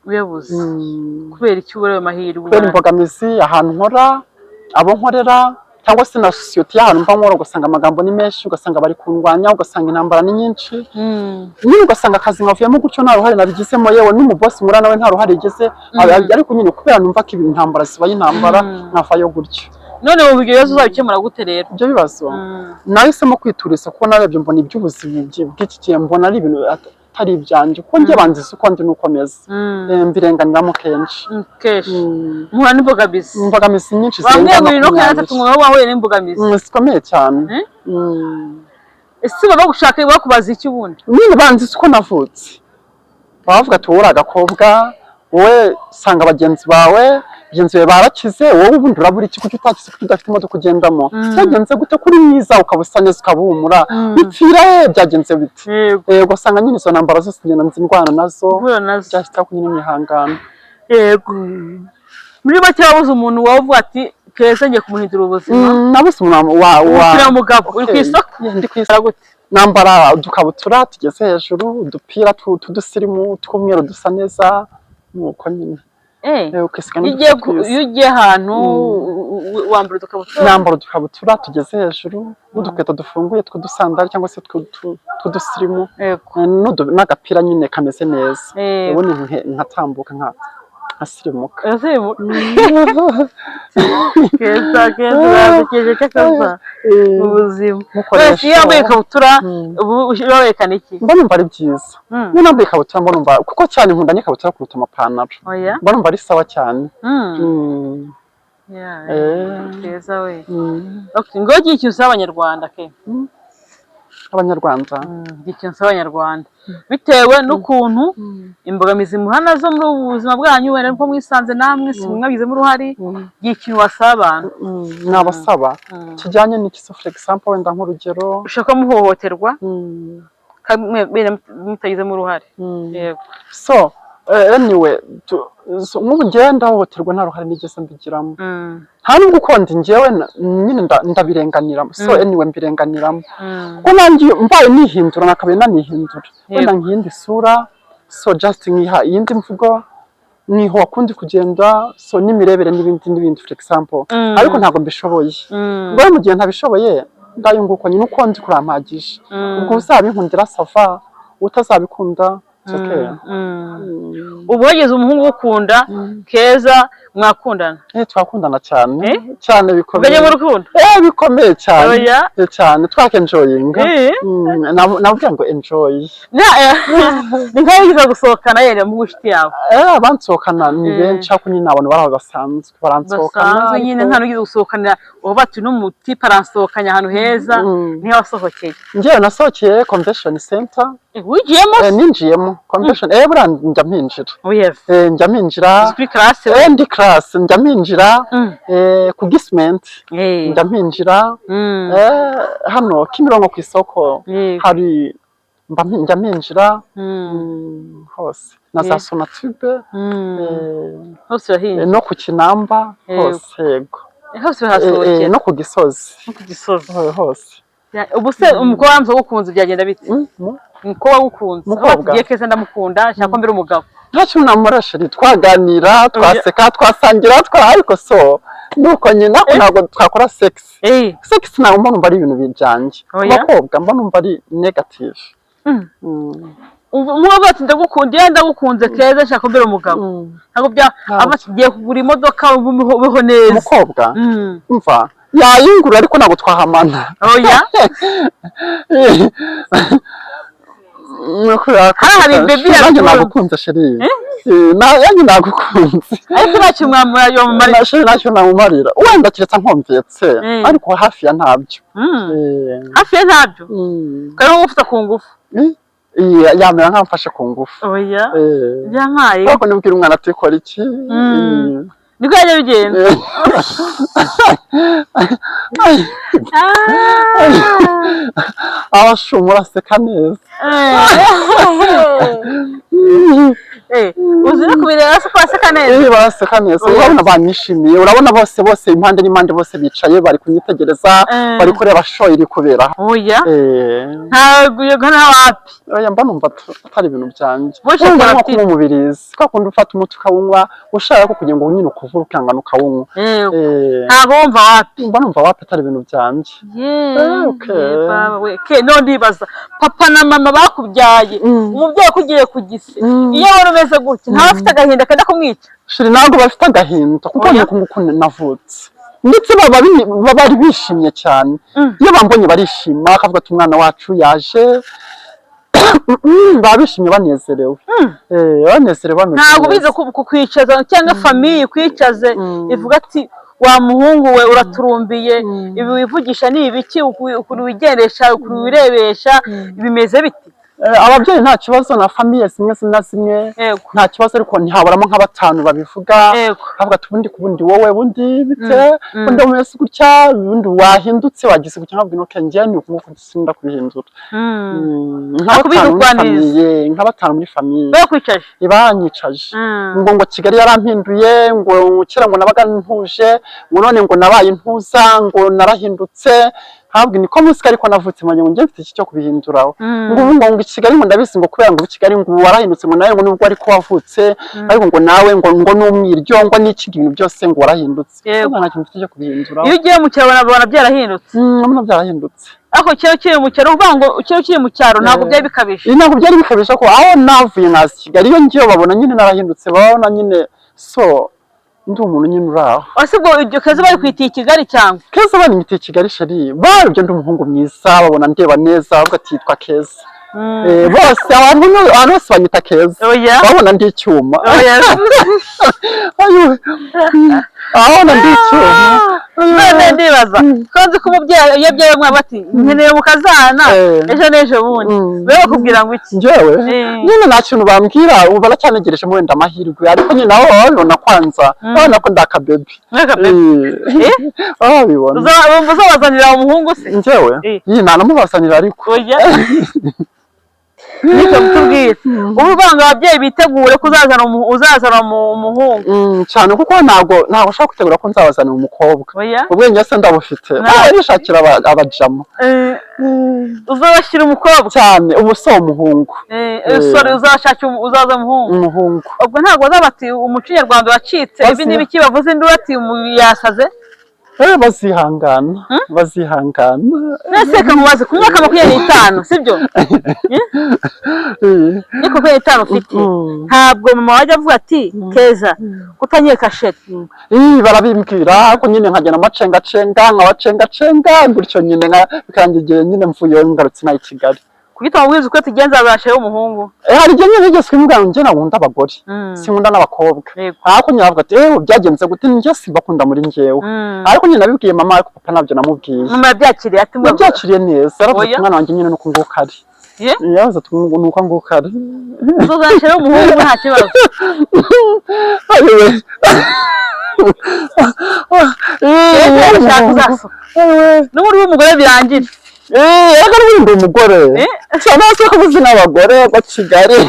uyabuze kubera iki ubura ayo mahirwe kubera imbogamizi ahantu nkora abo nkorera cyangwa se na society y'ahantu mba nkora ugasanga amagambo ni menshi ugasanga bari kundwanya ugasanga intambara ni nyinshi nyine ugasanga akazi nkavuyemo gutyo nta ruhare nabigizemo yewe n'umubosi nkora nawe nta ruhare yigeze ariko nyine kubera numva ko ibi intambara zibaye intambara nkafayo gutyo none ubu bigezo uzabikemura gute rero ibyo bibazo nahisemo kwituriza kuko narebye mbona iby'ubuzima bw'iki gihe mbona ari ibintu atari ibyanjye kuko njye banziza uko ndi n'ukomeza mbirenganiramo kenshi muhura n'imbogamizi nyinshi bamwe muri no kanatatu ngo wahuye n'imbogamizi zikomeye cyane ese baba gushaka bakubaza iki ubundi nyine banziza uko navutse bavuga ati wowe uri agakobwa wowe sanga bagenzi bawe barakize wowe ubundi urabura iki kuko utakize kuko udafite imodoka ugendamo byagenze gute kuri mwiza ukaba usa neza ukabumura bipfira byagenze bite ugasanga nyine izo ntambara zose ngenda nzindwana nazo byahita kunyine imihangano yego muri make wabuze umuntu wavuga ati Keza ngiye kumuhindura ubuzima nabuze umuntu wa mugabo uri ku isoko ndi ku isoko gute nambara udukabutura tugeze hejuru udupira tudusirimu tw'umweru dusa neza nuko nyine iyo ugiye ahantu wambara udukabutura nambara udukabutura tugeze hejuru n'udukweto dufunguye tw'udusandari cyangwa se tw'udusirimu n'agapira nyine kameze neza ubundi nkatambuka nkasirimuka Keza urasekeje cyakaza mu buzima wese iyo wambaye ikabutura uba werekana iki mbona numva ari byiza niyo nambaye ikabutura mbona numva kuko cyane nkunda n'ikabutura kuruta amapantaro mbona numva ari sawa cyane Keza we ngo iki usaba abanyarwanda ke abanyarwanda iki usaba abanyarwanda bitewe n'ukuntu imbogamizi muhana zo muri ubu buzima bwanyu wenda ko mwisanze namwe si mwabigizemo uruhari ikintu wasaba abantu nabasaba kijyanye n'ikiso for example wenda nk'urugero ushaka muhohoterwa mutagizemo uruhare so anyway nk'ubu njyewe ndahohoterwa nta ruhare nigeze mbigiramo nta nubwo ukonde njyewe nyine ndabirenganiramo so anyway mbirenganiramo kuko nanjye mbaye nihindura nakabaye nanihindura wenda nk'iyindi sura so just nkiha iyindi mvugo niho wakundi kugenda so n'imirebere n'ibindi for example ariko ntabwo mbishoboye ngo mu gihe ntabishoboye ndayunguko nyine uko ndi kurampagije ubwo uzabinkundira sava utazabikunda ubu wageze umuhungu ukunda Keza mwakundana twakundana cyane bikomeye mu rukundo bikomeye cyane twakenjoyinga navuga ngo enjoy ni nkaho ugize gusohokana yere mu gushiti yawe abansohokana ni benshi ariko nyine abantu baraho basanzwe baransohokana nyine nta n'ugize gusohokana ubu bati n'umuti paransohokanye ahantu heza niyo wasohokeye njyewe nasohokeye convention center wigiyemo ninjiyemo convention buriya njya mpinjira njya mpinjira kuri classe ndi class njya mpinjira ku gisment njya mpinjira hano Kimironko ku isoko hari njya mpinjira hose na za Sonatube hose urahinjira no ku Kinamba hose yego hose urahasohokera no ku Gisozi hose ubu se umukobwa wanze gukunze byagenda bite umukobwa gukunze ugiye Keza ndamukunda nshaka mbere umugabo nta kintu namurashe twaganira twaseka twasangira ariko so nuko nyine ntabwo twakora sex ntabwo mbona umva ari ibintu bijyanye abakobwa mbona umva ari negative umukobwa ati ndagukunze Keza nshaka mbere umugabo ntabwo agiye kugura imodoka ubeho neza umukobwa umva yayingura ariko ntabwo twahamana. Oya. Hari baby yanjye nagukunze sheri. Yanjye nagukunze. Ariko ntacyo mwamumarira. Sheri ntacyo namumarira. Wenda kiretse nkomvetse ariko hafi ya ntabyo. Hafi ya ntabyo. Kandi ufite ku ngufu. Yamera nkamfashe ku ngufu. Oya. Yampaye. Kuko nibwira umwana ati kora iki? Niko yajya bigenda. Abashumura aseka neza. Uzi no kubireba se ko aseka neza. Baraseka neza. Urabona banyishimiye. Urabona bose impande n'impande bose bicaye bari kunyitegereza bari kureba show iri kubera. Oya. Ntabwo yego nta wapi. Oya mba numva atari ibintu byanje. Boshe kwa kuba umubirizi. Kwa kundi ufata umuti ukawunywa ushaka ko kugira ngo nyine ukuvura ukangana ukawunywa. Ntabwo wumva wapi. Mba numva wapi atari ibintu byanje. Okay. No ndibaza papa na mama bakubyaye umubyeyi kugiye kugise iyo wari umeze gutya nta bafite agahinda kada kumwica. Shiri ntabwo bafite agahinda kuko nuko navutse ndetse bari bishimye cyane iyo bambonye barishima bakavuga ati umwana wacu yaje. Babishimye banezerewe. Banezerewe ntabwo bize kukwicaza cyangwa famiye kwicaze ivuga ati wa muhungu we uraturumbiye ibi wivugisha ni ibiki ukuri wigendesha ukuri wirebesha bimeze biti. Ababyeyi nta kibazo na famiye zimwe na zimwe nta kibazo ariko ntihaburamo nka batanu babivuga havuga ati ubundi kubundi wowe bundi bite ubundi umeze gutya ubundi wahindutse wagize gutya nkavuga inoke njye ni uko dusinda kubihindura. Nka batanu muri famiye bakwicaje ibanyicaje ngo Kigali yarampinduye ngo kera ngo nabaga ntuje ngo none ngo nabaye intuza ngo narahindutse. Ntabwo niko musika ariko navutse manye ngo njye mfite iki cyo kubihinduraho ngo Kigali ngo ndabizi ngo kubera ngo Kigali ngo warahindutse ngo nawe ngo nubwo ariko wavutse ariko ngo nawe ngo numwiryo ngo n'iki ibintu byose ngo warahindutse. Nta kintu mfite cyo kubihinduraho. Iyo ugiye mu cyaro nabona byarahindutse. Nabona byarahindutse. Aho kiri mu cyaro uvuga ngo kiri mu cyaro ntabwo byari bikabije. Ntabwo byari bikabije ko aho navuye nazi Kigali iyo ngiye babona nyine narahindutse babona nyine so ndi umuntu nyine uraho. Asibwo ibyo Keza bari kwitiye Kigali cyangwa Keza bari mwitiye Kigali sheri baribyo ndi umuhungu mwiza babona ndeba neza bavuga ati yitwa Keza. Bose abantu bose banyita Keza babona ndi icyuma. Abona ndi icyuma. None ndibaza konzi ko umubyeyi yabyaye umwana bati nkeneye mukazana ejo n'ejo bundi wewe kubwira ngo iki. Njyewe nyine nta kintu bambwira ubu baracyanegereje mu wenda amahirwe ariko nyine aho babibona kwanza babona ko ndaka baby. Babibona uzabazanira umuhungu se. Njyewe ntanamubazanira ariko niko tubwire ubuvanga ababyeyi bitegure uzazana umuhungu cyane kuko ntabwo ushaka gutegura ko nzabazanira umukobwa ubwenge se ndabufite nishakira abajama uzabashyira umukobwa cyane ubu so umuhungu uzaza umuhungu ubwo ntabwo bazabati umuco nyarwanda wacitse ibi n'ibiki bavuze induru ati yasaze. Bazihangana nese kamubaze ku myaka 25 sibyo niko 25 ufite ntabwo mama wajya avuga ati Keza kutanyeka kasheti barabimbwira ko nyine nkagena amacenga gutyo nyine bikangiye nyine mvuye ngarutse na Kigali kugita mubwiza uko tugenza abashaye umuhungu. Hari igihe nyine bigeze kwimbwa njye nakunda abagore sinkunda n'abakobwa ariko nyine avuga ati byagenze gute njye sibakunda muri njyewe ariko nyine nabibwiye mama ariko papa nabyo namubwiye. Mama yabyakiriye ati yabyakiriye neza aravuga umwana wanjye nyine nuko nguko ari yavuze ati nuko nguko ari uzashira umuhungu nta kibazo. N'umuri w'umugore birangira ega n'ubundi umugore cyane se ko uzi n'abagore ba Kigali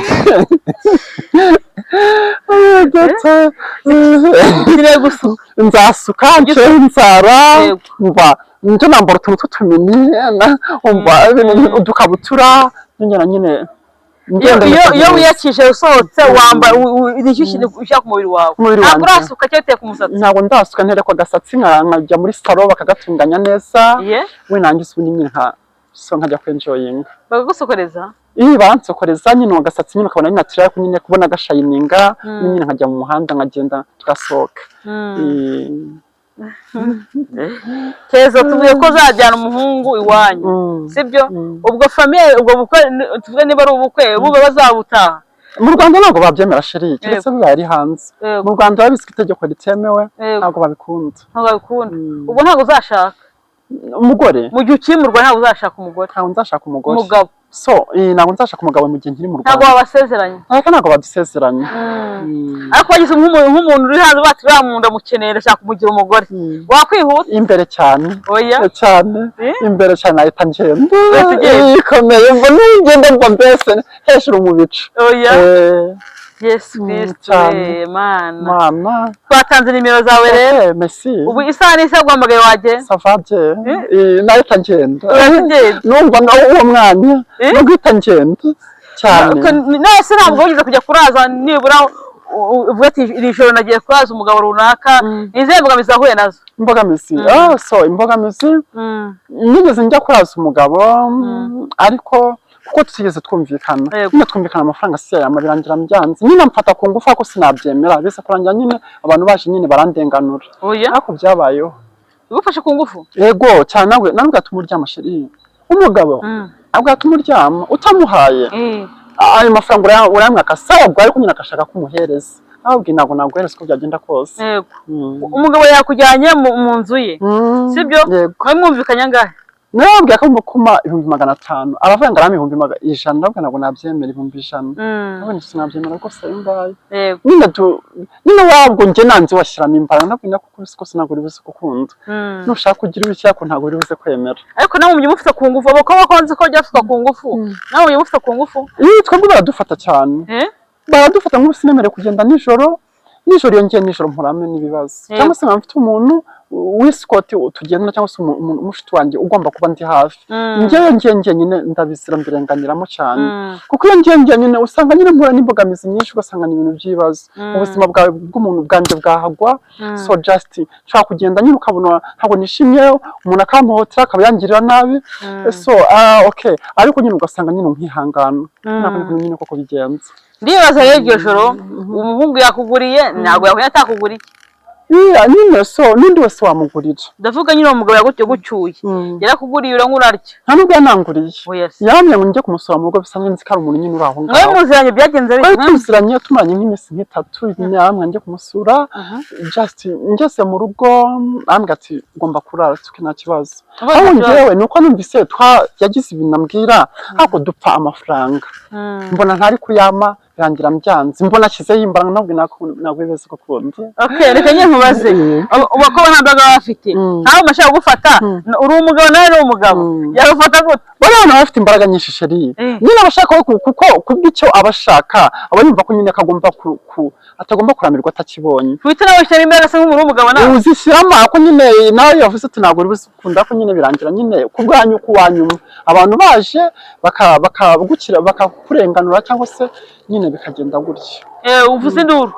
nzasuka nzara njye nambara utuntu tw'utumini udukabutura nyine iyo wiyakije usohotse wambara nishyushye ushaka umubiri wawe ntabwo urasuka cyangwa uteka umusatsi. Ntabwo ndasuka ntereko agasatsi nkajya muri salo bakagatunganya neza we nanjye usubu nyine nkajya kwenjoyinga bakagusokoreza. Bansokoreza nyine agasatsi nyine ukabona ni natural ko nyine kubona gashayininga nyine nkajya mu muhanda nkagenda tugasohoka. Keza tuvuye ko uzajyana umuhungu iwanyu sibyo ubwo famille ubwo bukwe tuvuge niba ari ubukwe bube bazabutaha mu Rwanda ntabwo babyemera sheri keretse bibaye ari hanze mu Rwanda babiswe itegeko ritemewe ntabwo babikunda ubwo ntabwo uzashaka umugore mu gihe ukimurwa ntabwo uzashaka umugore ntabwo nzashaka umugore umugabo so ntabwo nzashaka umugabo mu gihe nkiri mu Rwanda ntabwo babasezeranye ntabwo badusezeranye ariko wagize nk'umuntu uri hanze bati ramunda mukenera ashaka kumugira umugore wakwihuta imbere cyane oya cyane imbere cyane ahita ngenda ikomeye mbo nigenda mba mbese hejuru mu bicu oya Yesu Kristo mana twatanze nimero zawe rero merci ubu isaha n'isa guhamagaye waje savabye nahita ngenda numva uwo mwanya no guhita ngenda cyane nese ntabwo wigeze kujya kuraza nibura uvuga ati iri joro nagiye kuraza umugabo runaka nize imbogamizi wahuye nazo imbogamizi so imbogamizi nigeze njya kuraza umugabo ariko kuko tutigeze twumvikana nyine twumvikana amafaranga siyama birangira mbyanze nyine mfata ku ngufu ko sinabyemera bise kurangira nyine abantu baje nyine barandenganura ariko byabayeho ugufashe ku ngufu yego cyane nawe gatumuryama sheri umugabo abwatumuryama utamuhaye ayo mafaranga urayamwaka sawa bwo ariko nyine akashaka kumuhereza ahubwo ntabwo naguhereza uko byagenda kose umugabo yakujyanye mu nzu ye sibyo mwumvikanye angahe nababwiye ko mukuma 500 abavanga rami 100 nabwo nabyemera 100 nabwo sinabyemera ko sayimbaye nyine wabwo nge nanze washyiramo imbaraga nabwo kuko siko naguri buze gukunda nushaka kugira ibicyako ntabwo uri buze kwemera ariko nawe umye mufite ku ngufu abo bakonze ko byafite ku ngufu nawe umye mufite ku ngufu twebwe baradufata cyane baradufata nk'usinemere kugenda nijoro yongeye nijoro mpurame n'ibibazo cyangwa se mfite umuntu wisikoti tugenda cyangwa se umushiti wanjye ugomba kuba ndi hafi njye nyine ndabisira mbirenganiramo cyane kuko iyo njye nyine usanga nyine mpura n'imbogamizi nyinshi ugasanga ni ibintu by'ibibazo ubuzima bwawe bw'umuntu bwanjye bwahagwa so just nshaka kugenda nyine ukabona ntabwo nishimye umuntu akamuhotera akaba yangirira nabi so okay ariko nyine ugasanga nyine nkihangana ntabwo nyine koko bigenze ndibaza rero iryo joro umuhungu yakuguriye ntabwo yahuye atakuguriye nyine so nindi wese wamugurira ndavuga nyine umugabo yagucyuye yarakuguriye urarya nta nubwo yananguriye yamye ngo njye kumusura mu rugo bisanzwe nzi ko ari umuntu nyine uri aho ngaho mwe muziranye byagenze bite tuziranye tumaranye nk'iminsi nk'itatu yamwe njye kumusura just ngeze mu rugo ambwira ati ugomba kurara tuke nta kibazo aho njyewe nuko numvise yagize ibintu ambwira ariko dupfa amafaranga mbona ntari kuyama birangira mbyanze mbona ashyizeho imbaraga ntabwo bibaze ko kundi reka njye nkubaze abakobwa nta mbaraga baba bafite ntawe mashaka gufata uri umugabo nawe ni umugabo yagufata gute bariya bafite imbaraga nyinshi sheri nyine abashaka kuko kubw'icyo abashaka aba yumva ko nyine atagomba kuramirwa atakibonye wita nawe ushyira imbaraga se nk'umuntu w'umugabo nawe uzishyiramo ako nyine nawe yavuze ati ntabwo uri buzikunda ko nyine birangira nyine ku bwanyu kuwanyuma abantu baje bakakurenganura cyangwa se nyine bikagenda gutya uvuze induru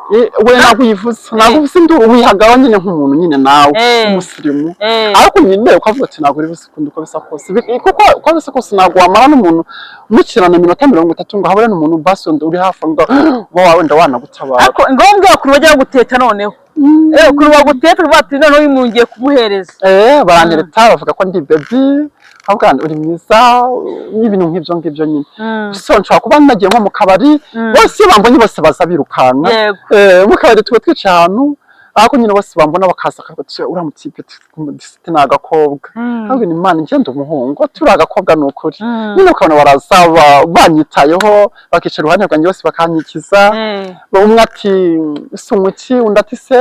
we ntabwo uyivuze ntabwo uvuze induru wihagaho nyine nk'umuntu nyine nawe umusirimu ariko nyine ukavuga ati ntabwo uri buzikunda uko bisa kose kuko uko bisa kose ntabwo wamara n'umuntu mukirana iminota 30 ngo habure n'umuntu basi uri hafi ngo wowe wenda wanagutabara ariko ngombwa kuri bajya guteta noneho kuri baguteta bati noneho yimungiye kumuhereza barandereta bavuga ko ndi baby ahubwo uri mwiza n'ibintu nk'ibyo nyine so nshobora kuba nagiye nko mu kabari bose bambonye bose baza birukanka mu kabari tuba twicaye ahantu ariko nyine bose bambona bakaza akavuga uramutse ipeti ni agakobwa ahubwo ni imana ngenda umuhungu turi agakobwa ni ukuri nyine ukabona baraza banyitayeho bakicara uruhande rwanjye bose bakanyikiza umwe ati ese umuki undi ati se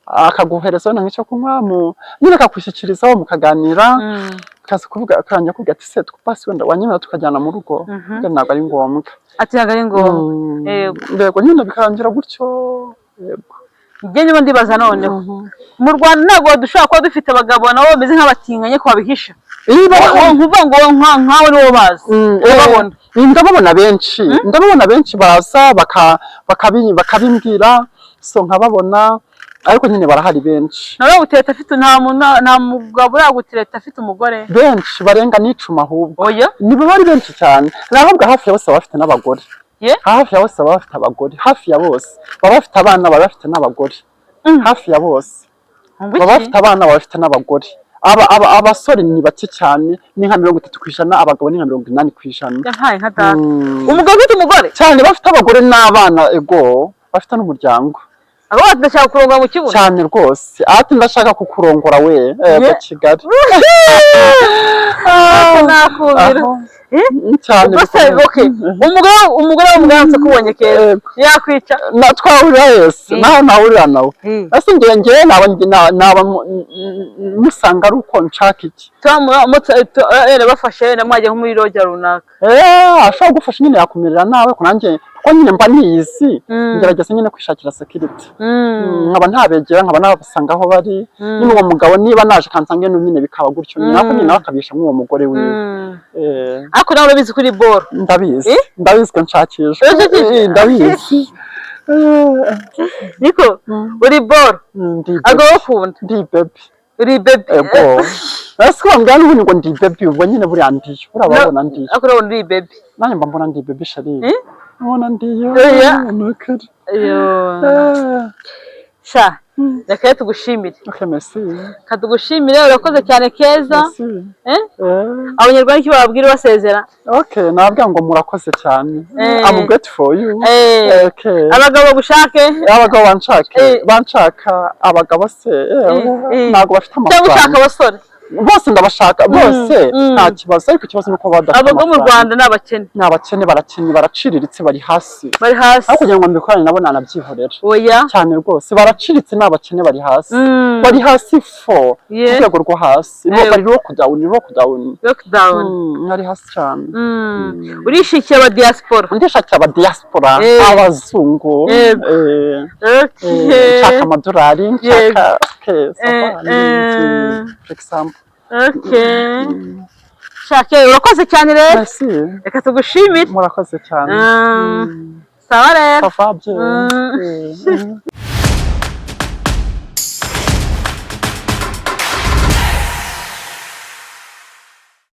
akaguhereza wenda nk'icyo kunywa nyine akakwishyikirizaho mukaganira kaza kuvuga akanya kuvuga ati se twapasi wenda wanyemera tukajyana mu rugo ntabwo ari ngombwa ati ntabwo ari ngombwa yego nyine bikarangira gutyo yego njye niba ndibaza noneho mu Rwanda ntabwo dushobora kuba dufite abagabo nabo bameze nk'abatinganye ko babihisha nkuvuga ngo nkawe niwo bazi ndababona benshi baza bakabimbwira so nkababona ariko nyine barahari benshi nawe guteta afite nta mugabo uraguteta afite umugore benshi barenga n'icuma ahubwo oya nibo bari benshi cyane nahubwo hafi ya bose baba bafite n'abagore hafi ya bose baba bafite abagore hafi ya bose baba bafite abana baba bafite n'abagore hafi ya bose baba bafite abana, baba bafite n'abagore. Abasore ni bake cyane, ni nka 30%, abagabo ni nka 80%. Yahaye nka data. Umugabo ufite umugore cyane, bafite abagore n'abana, ego bafite n'umuryango. abo ndashaka kurongora mu kibuno cyane rwose, ati ndashaka kukurongora we ego Kigali. nakubira cyane umugore w'umuganza kubonye keza yakwica twahurira wese naho nahurira nawe. ese ngewe naba musanga ari uko nshaka iki bafashe namwajya nko muri roja runaka ashobora gufasha nyine yakumirira nawe ko nanjye kuko nyine mba niyizi ngerageza nyine kwishakira security nkaba ntabegera nkaba nabasanga aho bari nyine uwo mugabo niba naje kansanga nyine bikaba gutyo nako nyine bakabisha nk'uwo mugore wiwe. ariko nawe urabizi kuri boro ndabizi ko nshakisha ndabizi niko uri boro agakunda ndi baby uri baby ego ese wambwira n'ubundi ngo ndi baby ubwo nyine buriya ndiyo urababona ndiyo ariko urabona uri baby nanjye mba mbona ndi baby shari ubona ndiyo nukuri sha reka tugushimire. merci katugushimire urakoze cyane keza abanyarwanda icyo bababwira basezera nababwira ngo murakoze cyane. I'm grateful for you. abagabo gushake abagabo banshaka abagabo se ntabwo bafite amafaranga cyangwa ushaka abasore bose ndabashaka bose nta kibazo, ariko ikibazo nuko badafite abagabo mu Rwanda n'abakene barakennye baraciriritse bari hasi ariko kugira ngo mbikorane nabo nanabyihorera oya cyane rwose baraciritse n'abakene bari hasi fo urwego rwo hasi bari lockdown ari hasi cyane. urishikiye aba diaspora ndishakira aba diaspora abazungu nshaka amadolari nshaka shake urakoze cyane rero reka tugushimire murakoze cyane sawa rero